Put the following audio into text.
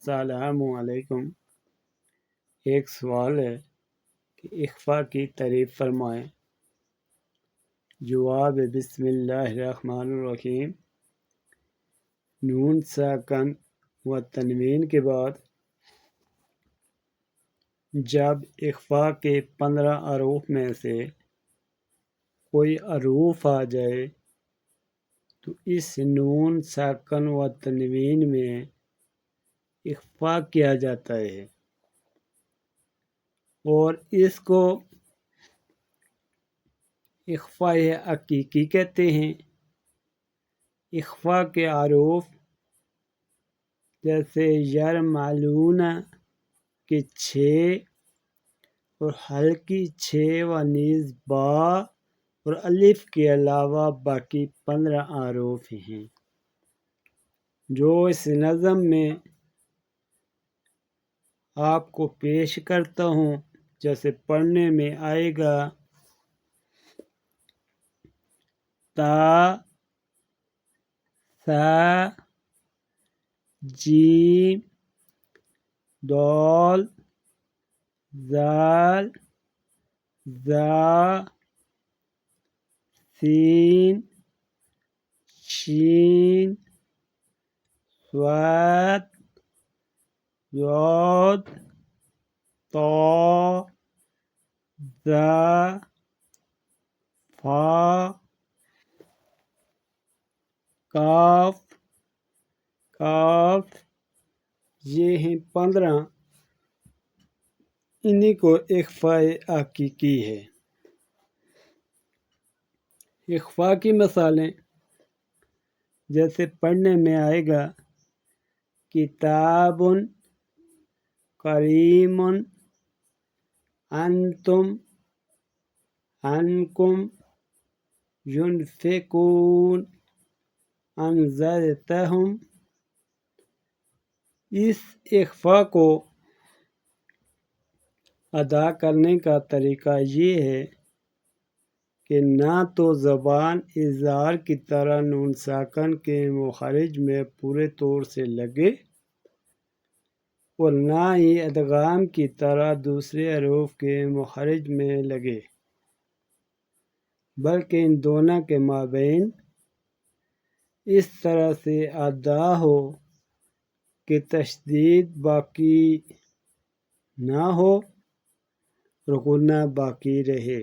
السلام علیکم۔ ایک سوال ہے کہ اخفا کی تعریف فرمائیں۔ جواب: بسم اللہ الرحمن الرحیم۔ نون ساکن و تنوین کے بعد جب اخفا کے 15 حروف میں سے کوئی حروف آ جائے تو اس نون ساکن و تنوین میں اخفا کیا جاتا ہے اور اس کو اخفاء حقیقی کہتے ہیں۔ اخفا کے حروف جیسے یرملون کے 6 اور ہلکی 6 و نیز با اور الف کے علاوہ باقی 15 حروف ہیں جو اس نظم میں آپ کو پیش کرتا ہوں۔ جیسے پڑھنے میں آئے گا: تا، ثا، جیم، دال، ذال، ذا، سین، شین، صاد، ضاد، طا، ظا، فا، کاف، کاف۔ یہ ہیں 15، انہی کو اخفاء حقیقی ہے۔ اخفا کی مثالیں جیسے پڑھنے میں آئے گا: کتاب، کریم، انتم، انکم، ینفقون، انذرتہم۔ اس اخفا کو ادا کرنے کا طریقہ یہ ہے کہ نہ تو زبان اظہار کی طرح نون ساکن کے مخرج میں پورے طور سے لگے اور نہ ہی ادغام کی طرح دوسرے حروف کے مخرج میں لگے، بلکہ ان دونوں کے مابین اس طرح سے ادا ہو کہ تشدید باقی نہ ہو اور غنہ باقی رہے۔